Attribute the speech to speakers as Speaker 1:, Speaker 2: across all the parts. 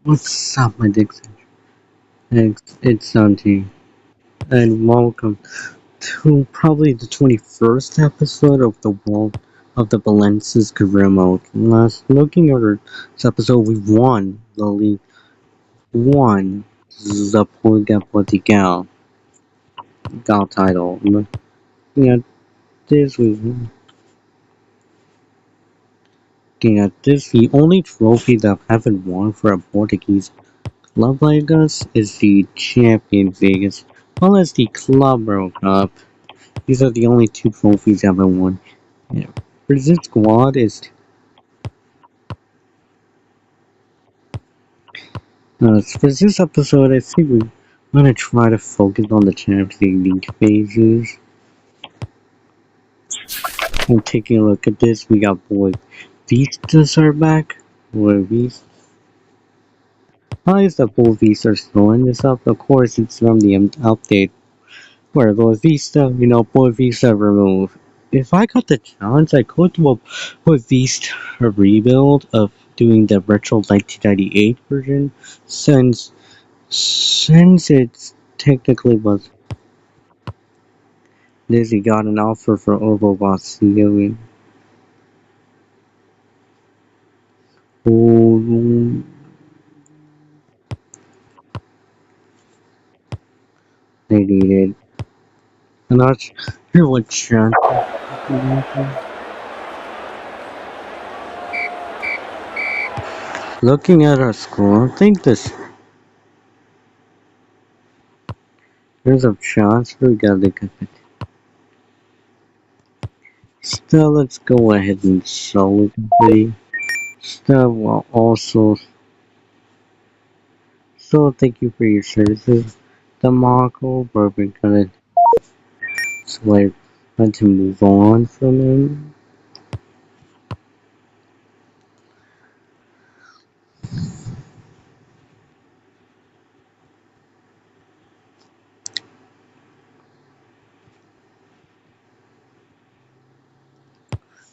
Speaker 1: What's up, my Dixon? It's Santi, and welcome to probably the 21st episode of the World of the Belenenses career mode. Last looking at this episode, we won the league, won the Portugal title. Looking at this, the only trophy that I haven't won for a Portuguese club like us is the Champions League, as well as the Club World Cup. These are the only two trophies I've ever won. Yeah. For this squad is for this episode, I think we're gonna try to focus on the Champions League phases. And taking a look at this, we got boy Vistas are back. Boy Vistas. Why is the boy Vistas throwing this up? Of course, it's from the update where Boy Vista, Boy Vista remove. If I got the chance, I could do a Boy Vista rebuild of doing the retro 1998 version, since it's technically was Lizzie got an offer for Overwatch Ceiling. Oh, they needed. I'm not sure what chance. Looking at our score, I think there's a chance we got to get it. Still, let's go ahead and sell it. Still, well, also, so thank you for your services, Demarco, but we're gonna like want to move on from him.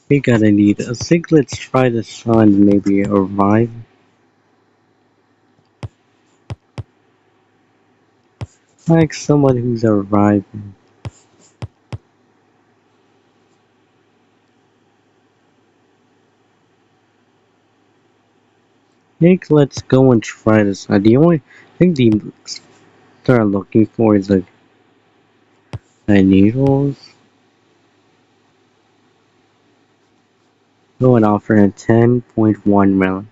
Speaker 1: We gotta need. I think let's try to find maybe a revive. Like someone who's arriving. I think let's go and try this. The only thing the start looking for is like needles. Go and offer a 10.1 million.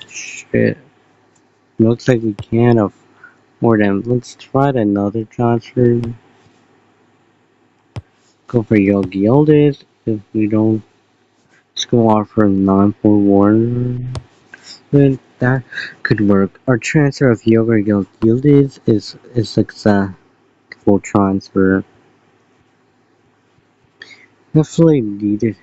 Speaker 1: Shit. Looks like we can't afford them. Let's try another transfer. Go for your Gilded. If we don't, let's go offer 9.1. Then that could work. Our transfer of Yoga Gilded is successful transfer. Definitely needed.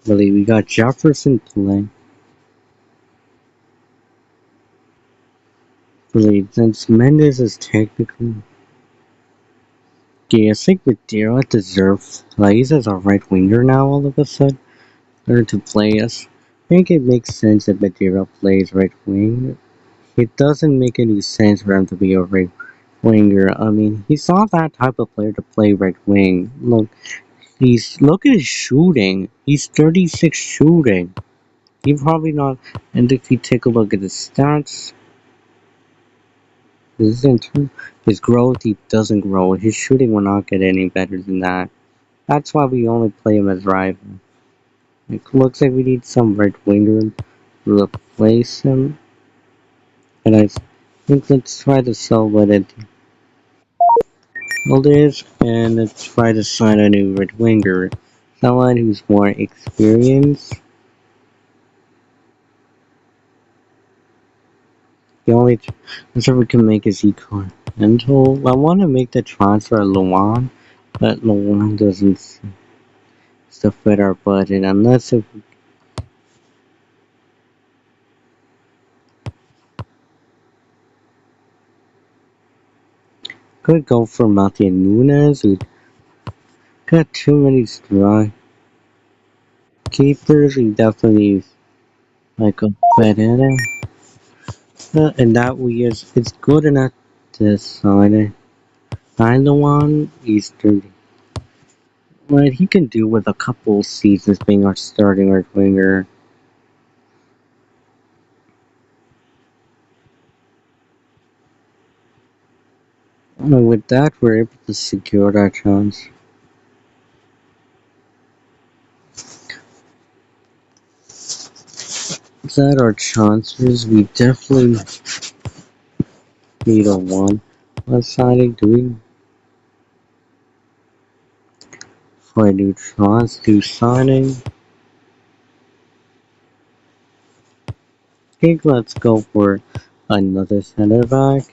Speaker 1: Really, we got Jefferson playing. Really, since Mendes is technically. Yeah, I think Madeira deserves plays as a right winger now all of a sudden. Learn to play us. I think it makes sense that Madeira plays right wing. It doesn't make any sense for him to be a right winger. I mean, he's not that type of player to play right wing. Look at his shooting. He's 36 shooting. He probably not. And if you take a look at his stats, his growth, he doesn't grow. His shooting will not get any better than that. That's why we only play him as rival. It looks like we need some right winger to replace him. And I think let's try to sell what it is, and let's try to sign a new right winger. Someone who's more experienced. The only transfer we can make is Econ. Until I want to make the transfer Luan, but Luan doesn't still fit our budget unless if we could go for Martin Nunes, who got too many strikes. Keepers, we definitely like a Federer. And that we is it's good enough to sign it. Kinda one he's 30. But he can do with a couple seasons being our starting right winger. And with that we're able to secure that chance. Is that our chances? We definitely need a one. What signing do we for a new chance? Do signing? I think let's go for another center back.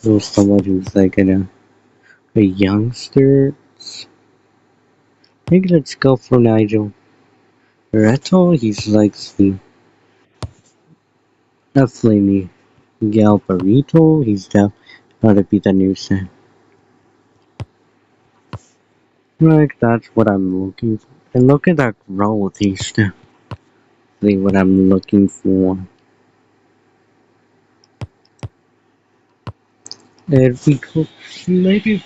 Speaker 1: Or someone who's like a youngster. I think let's go for Nigel. Renato, he's like the definitely me. Miguel Barrito, he's definitely gotta be the new center. Like that's what I'm looking for. And look at that growth, he's definitely what I'm looking for. And we could maybe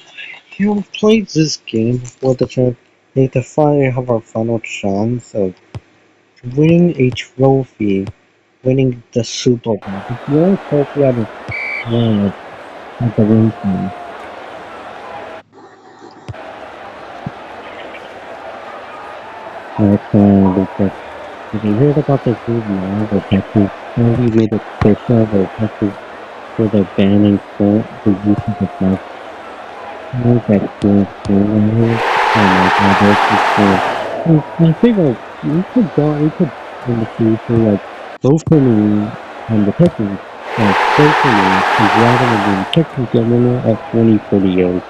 Speaker 1: play this game before the champ. Like to finally have our final chance of winning a trophy, winning the Super Bowl. It's the only trophy I've won at the win team. Because if you heard about the group now, the Texas, we made it official, the Texas, for the banning for the use of the flag. That cool thing. Oh my god, that's just cool. I think like, we could in the future, like, both for me and the Texans, like, both for me, is rather than the Texans governor at 2040 years.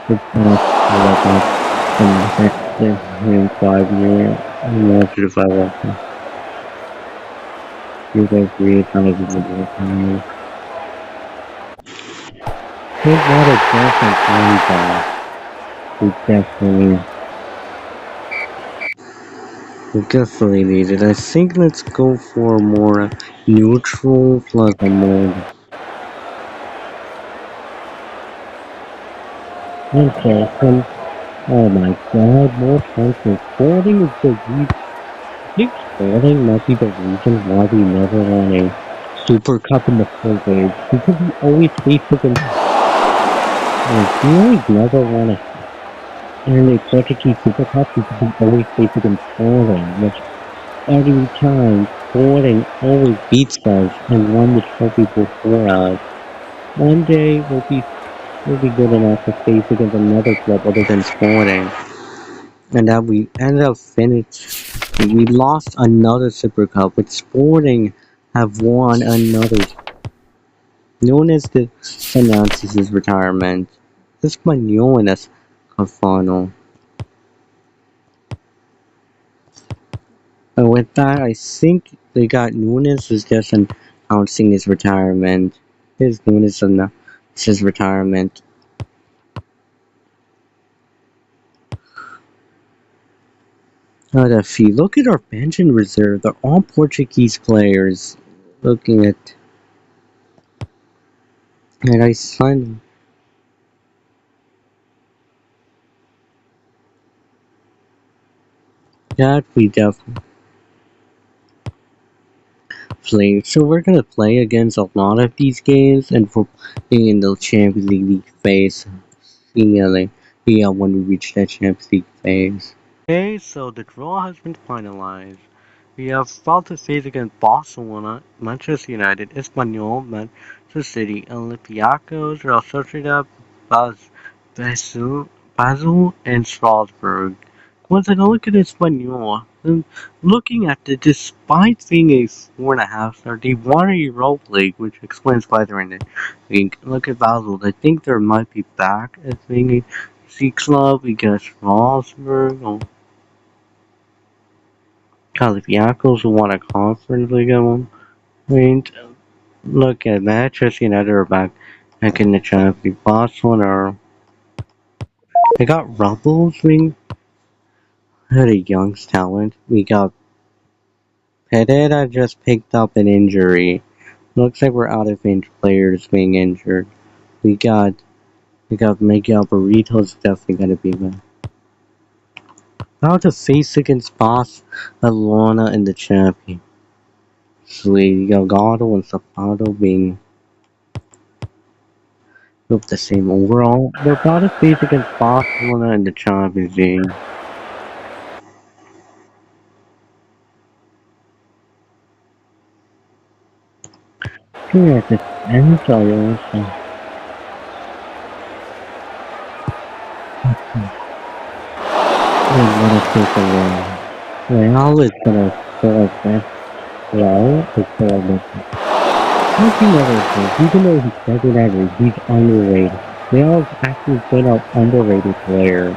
Speaker 1: It's not like that in the next 5 years. I'm not sure if I want to. You guys read kind of the time. There's not a different time we definitely need it. I think let's go for more neutral plus a more. Okay, oh my god, more chances. Sporting is the reason. I think Sporting might be the reason why we never won a Super Cup in the first place. Because we always face against. Like, we always never won a and a Portuguese Super Cup because we always face against Sporting, which every time Sporting always beats us and won the trophy before us. One day we'll be good enough to face against another club other than Sporting. And that we ended up finished. We lost another Super Cup, with Sporting have won another. Nunes announces his retirement. This one Nunes Cafano. And with that, I think they got Nunes is just announcing his retirement. His Nunes announced his retirement. If you look at our bench and reserve, they're all Portuguese players. Looking at, and I signed that we definitely play. So we're gonna play against a lot of these games, and for being in the Champions League phase, yeah, when we reach that Champions League phase. Okay, so the draw has been finalized. We have fought to face against Barcelona, Manchester United, Espanyol, Manchester City, Olympiacos, Real Sociedad, Basel, Basel, and Strasbourg. Once I look at Espanyol, and looking at it, despite being a 4.5 star, they won a Europa League, which explains why they're in it. Look at Basel, I think they might be back as being a C club because Strasbourg, Olympiacos who won a conference league at one point. Look at Manchester United are back in the Champions League. Barcelona are I got Rubbles. We had a young talent. We got Pereira just picked up an injury. Looks like we're out of players being injured. We got we got Miguel Burrito's definitely gonna be there. How to face against Boss Alona in the champion. Sweet, Galgado and Zapato being both the same overall. We're about to face against Barcelona in the Champions League. Yeah, this enjoy also. We're gonna take a while. Real is gonna score best. Real is score best. Like you never say, even though he's 39, he's underrated. Real's actually been an underrated player.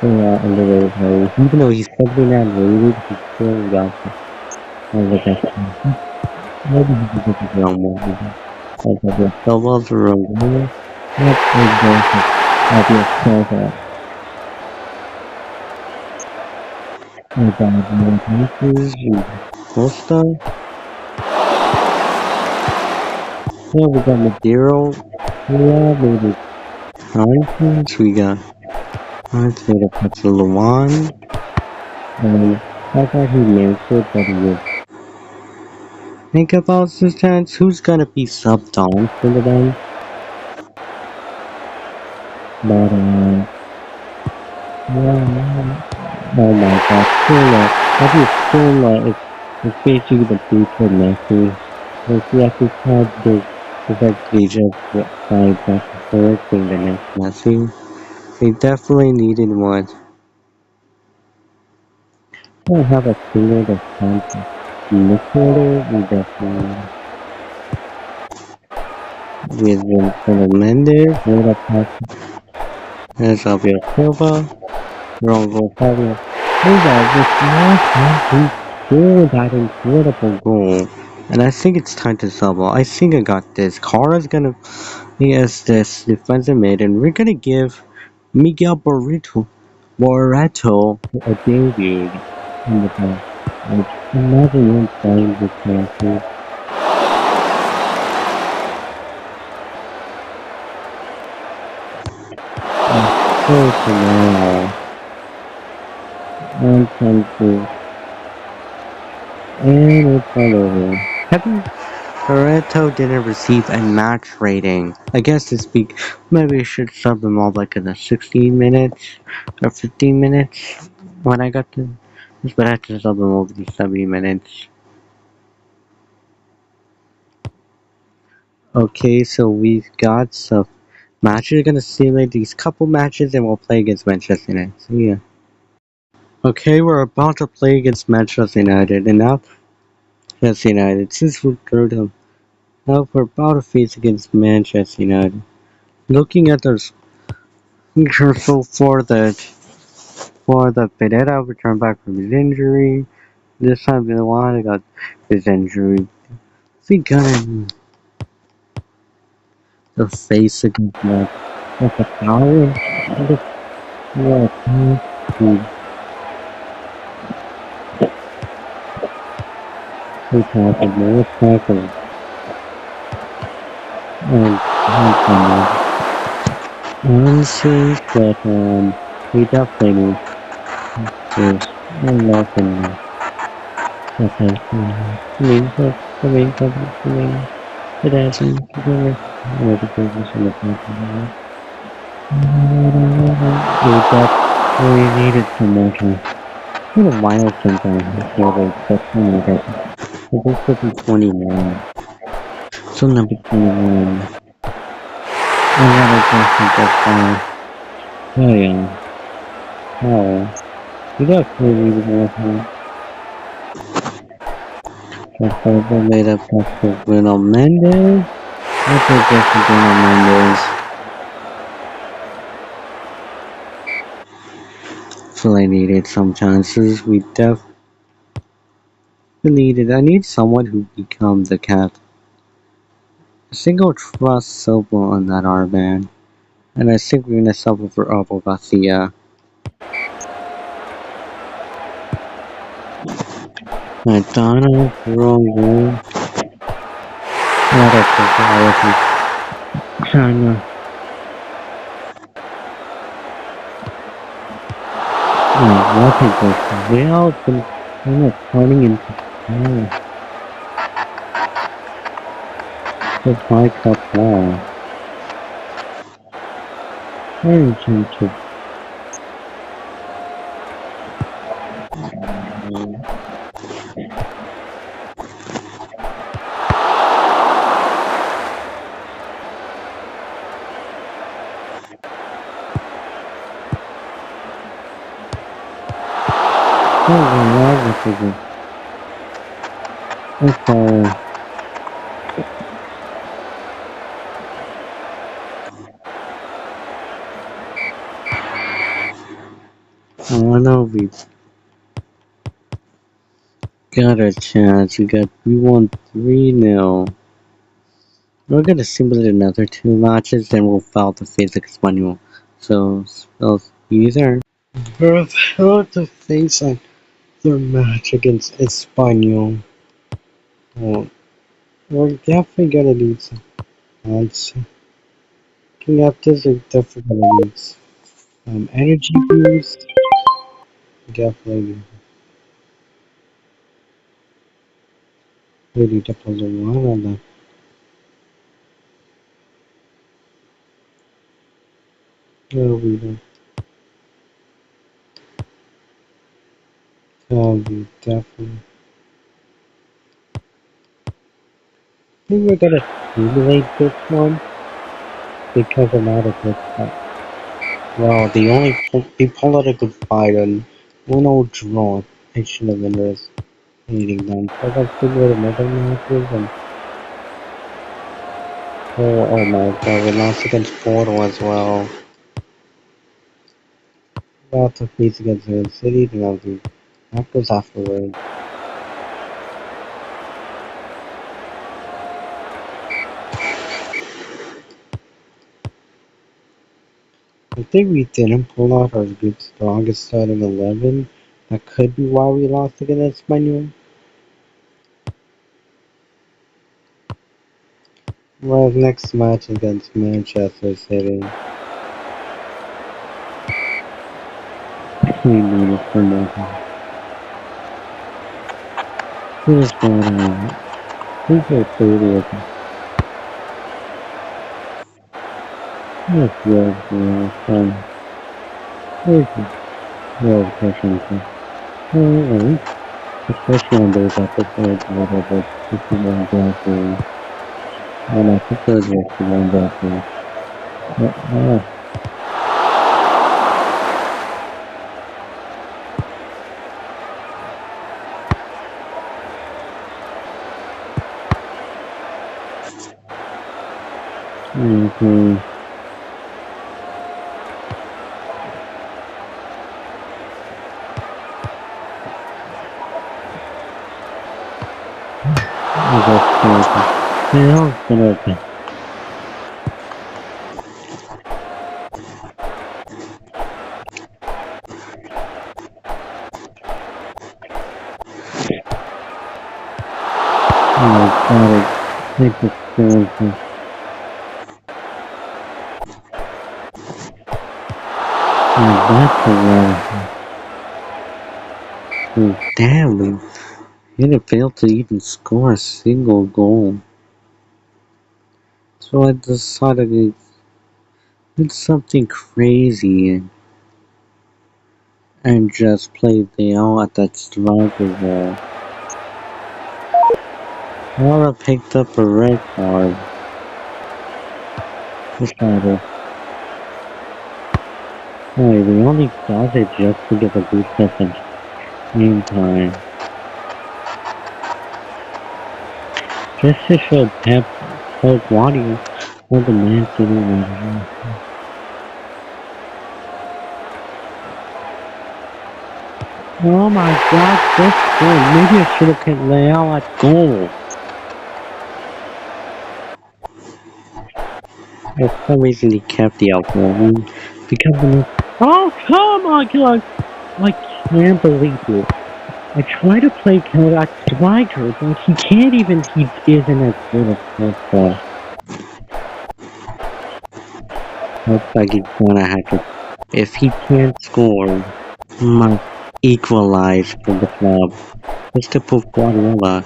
Speaker 1: Underrated player. Even though he's 79 rated, he's still got one of the best. Maybe he can get around more. Like the doubles are wrong. Let's go. I'll be a closer. I got more countries. Costa. Yeah, we got Madeiro. Yeah, maybe. Hurricanes. We got. Let's say the Luan. I thought he named it, but he was. Think about this chance. Who's gonna be subbed on for the bench? But, yeah, oh my god, Sula. I think Sula is basically the future Messi. If you have to try this, effectively just by back and forth being the next Messi. They definitely needed one. I don't have a single defense. Midfielder, we definitely. With Belenenses, Renato, there's Abel Silva, Rongo Fabio. These are just nice who scored that incredible goal. And I think it's time to sub. I think I got this. Kara's gonna be as this defensive mid, and we're gonna give Miguel Barreto a debut in the past. Like, imagine him playing this character. So tomorrow, and country, and it's all over. Happy Renato didn't receive a match rating. I guess this week, maybe I should sub them all like in the 16 minutes or 15 minutes when I got to this, but I had to sub them over the 70 minutes. Okay, so we've got some matches. We're gonna simulate these couple matches and we'll play against Manchester United. So yeah. Okay, we're about to play against Manchester United, and now Manchester United, since we're through them, now we're about to face against Manchester United. Looking at their so for the Pereira returned back from his injury. This time Milan got his injury. We got him the face against that. That's a power. We tackle more tackle and nonsense, but we definitely need to unlock him. Okay, it hasn't. Where the business in the country. We needed some more time. It's been a while since I recorded, but oh my god. This could be 21. So number 21. I gotta just get fine. Oh yeah. Oh. You got really more time. Just over made up for Bruno Mendes. I think that's Bruno Mendes. So I needed some chances. We definitely needed. I need someone who becomes the cat. A single trust Silva on that armband. And I think we're gonna suffer for Abu Garcia. McDonald's, wrong way. Not a quality. China. What is this? They all been kind of turning into just high cup wall. Turning into okay. Oh no, we got a chance. We won 3-0. We're gonna simulate another 2 matches, then we'll file the physics manual. So, I'll see you there. We're about to face another match against Espanyol. Oh, we're definitely gonna need some odds. Looking at this, we're definitely gonna need energy boost. Definitely, really definitely one of them. There we go. We definitely. I think we're gonna simulate this one because I'm out of this fight. Well, they pulled out a good fight and 1-0 draw. I should have been reading them. So I got simulate another matches and oh my god, we lost against Porto as well. About to face against the City, then I'll do Raptors afterwards. I think we didn't pull out our good strongest starting 11. That could be why we lost against Espanyol. Well, next match against Manchester City. We need it for nothing. Here's going on. Who's our 30th? Yes, fun. Here's the question. Especially on those episodes where there's like 51 glasses. And I think there's 51 glasses. Mm-hmm. Yeah, it's gonna open. Oh my god, I think it's seriously. Oh, that's a lot. Oh, damn, we didn't fail to even score a single goal. So I decided to do something crazy and just play Leal at that striker wall. Laura picked up a red card. Just kind of. Hey, we only got it just to get a boost up in meantime. Just to show Pep Guardiola what the Man City manager. Oh my god, this goal. Maybe I should have kept Leal at goal. For some reason he kept the alcohol. Because of oh come on, God! I can't believe you. I try to play Kodak Striker, but he can't even. He isn't as good as football. Looks like he's gonna have to. If he can't score, he must equalize for the club. Just to prove Guardiola.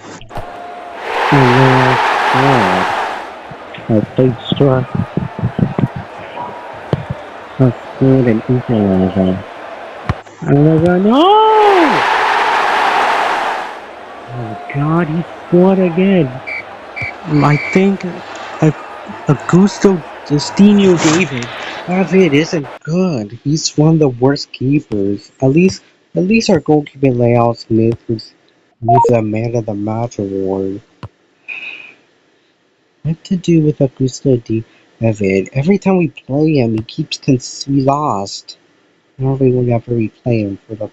Speaker 1: Well, I played struck, has scored an equalizer. And I go, no! Oh God, he scored again. I think Augusto Destino David, David isn't good. He's one of the worst keepers. At least our goalkeeper Leal Smith was the man of the match award. What to do with Augusto David? Every time we play him, we lost. I don't think we'll ever replay him for the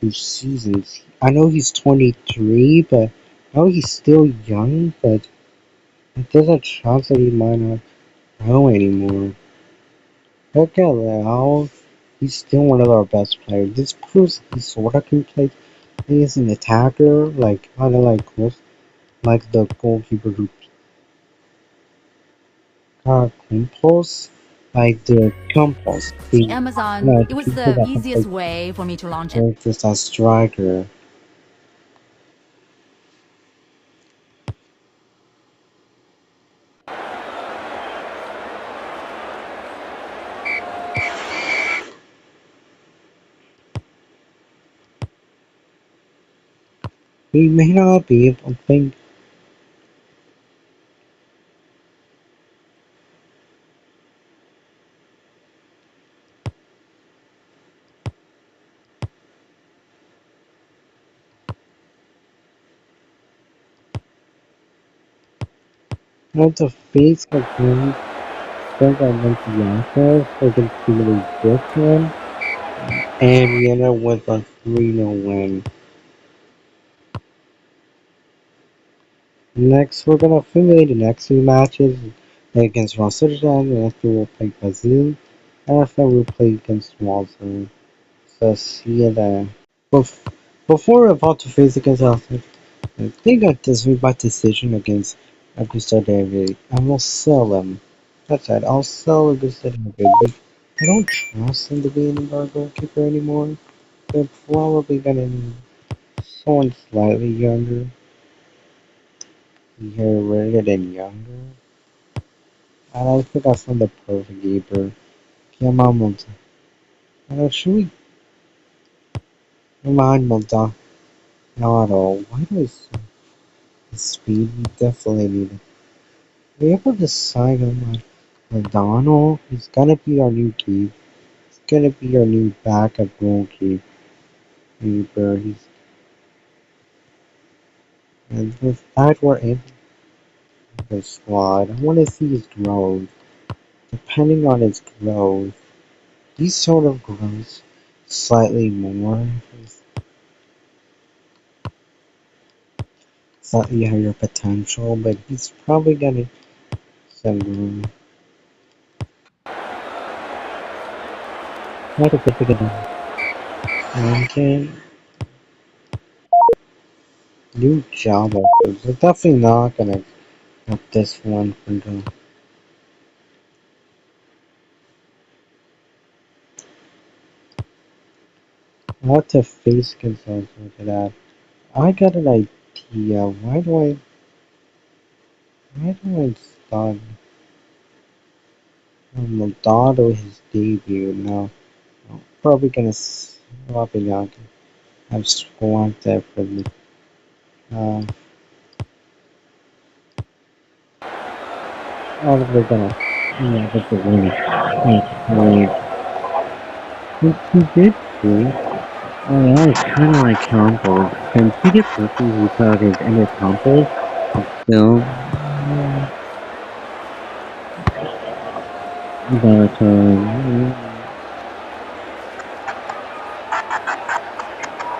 Speaker 1: 2 seasons. I know he's 23, but I know he's still young, but there's a chance that he might not grow anymore. Look at Leal. He's still one of our best players. This proves he sort of can play. He is an attacker, like kind of like the goalkeeper who Campos, like the Campos,
Speaker 2: See,
Speaker 1: the
Speaker 2: Amazon,
Speaker 1: like
Speaker 2: it was
Speaker 1: people
Speaker 2: the
Speaker 1: that can play
Speaker 2: easiest way for me to launch it.
Speaker 1: characters as striker. We may not be able to think how to face against think Olympiacos against really this one, and we end up with a 3-0 win. Next, we're gonna simulate the next 2 matches against Real Sociedad, and after we'll play Brazil, and after we'll play against Walsall. So see you there. Before we're about to face against Arsenal, I think I just made my decision against Augusto David. I will sell him. That's right, I'll sell Augusto David, but I don't trust him to be an our goalkeeper anymore. They're probably gonna need someone slightly younger. Younger than younger. And I think I found the perfect keeper. Yamamoto. Should we remind Maldonado? Why do I say his speed? We definitely need it. We able to sign him on Maldonado? He's gonna be our new keeper. He's gonna be our new backup goalkeeper. He's and with that we're in the squad. I wanna see his growth. Depending on his growth. He sort of grows slightly more. He's slightly higher potential, but he's probably gonna some grow. Not a good thing. Okay. New job offers. We're definitely not gonna get this one for the what to face concerns with that. I got an idea. Why do I start Maldonado his debut now? I'm probably gonna probably not have squad there for the oh we're gonna yeah that's the winner. Right. He did too. Oh yeah, it's kinda like Campbell. And he did something without his inner Campbell. Still but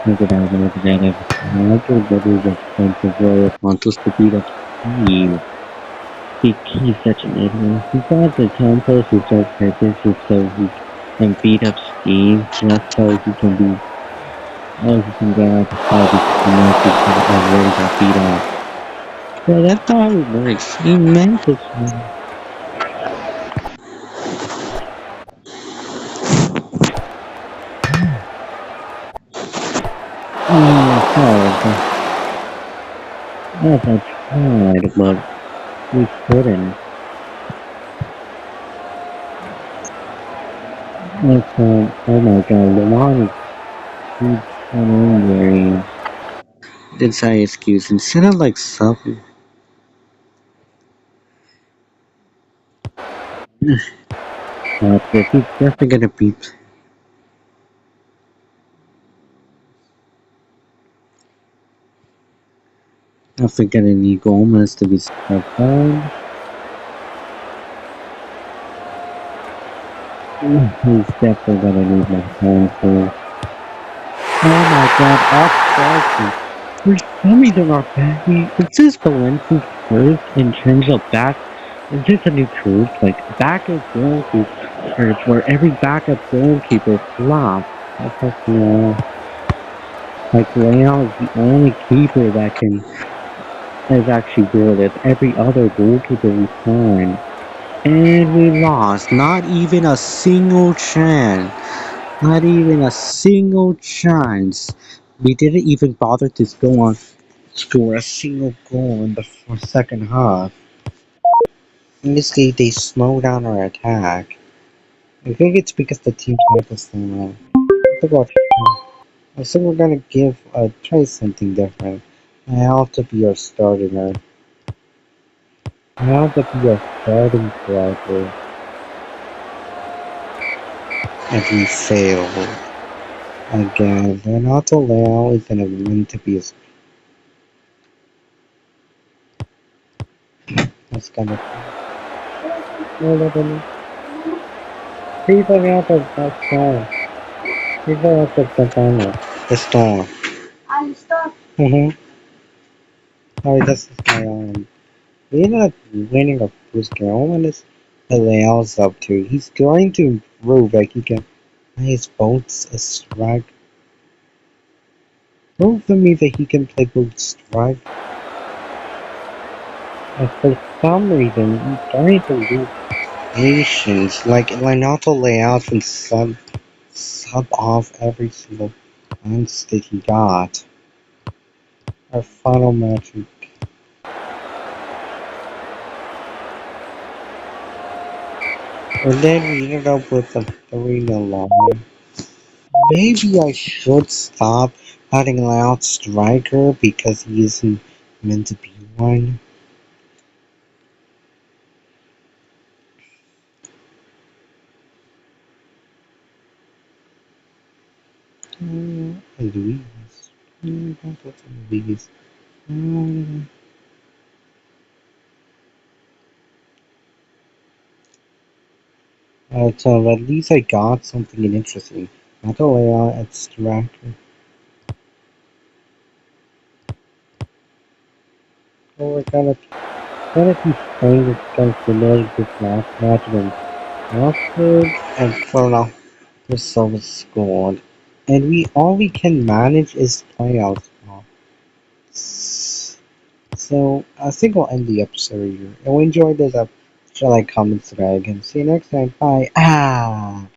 Speaker 1: look at that, look at that. I like the better defensive role of Santos to beat up Steve. He's such an idiot. He got the temples with no purpose just so he can beat up Steve, just so he can be, oh, he can get out the fight because he knows he can already got beat up. So that's not how it works. He meant this one. So, yes, I tried, but we couldn't. Oh my god, Lemon keeps on wearing. That's my excuse. Instead of like something. But he's definitely gonna beat. Definitely gonna need Gomez to be stuck on. He's definitely gonna need my phone too. Oh my god, off striking. For some reason our backing, is this Belenenses first in terms of back? Is this a new truth? Like backup goalkeepers where every backup goalkeeper flops. That's like, like Leal is the only keeper that can is actually good as every other goalkeeper we find. And we lost. Not even a single chance. Not even a single chance. We didn't even bother to score a single goal in the second half. In this case, they slow down our attack. I think it's because the team's not the same way. I think we're gonna try something different. I have to be our starter. I have to be our starting striker. And we failed. Again, Renato Leal is gonna meant to be that's gonna People out of that star. People out of the tunnel. The storm. Mm-hmm. Oh, this is my we're not winning a first game. When is the Leal's up to? He's going to improve. Like he can his boats a strike. Prove to me that he can play both strike. And for some reason, he's starting to lose patience. Like Renato Leal can sub off every single chance that he got. Our final match. And then we ended up with a 3-0 line. Maybe I should stop having an out striker because he isn't meant to be one. Luis. Don't put Luis. So at least I got something interesting. Not a layout at striker. Oh, gonna keep playing against the Northern this last match against Oxford and Florida. The service squad. And all we can manage is playoffs now. So I think we'll end the episode here. And we enjoyed this episode, like, comment, subscribe, and see you next time. Bye. Ah.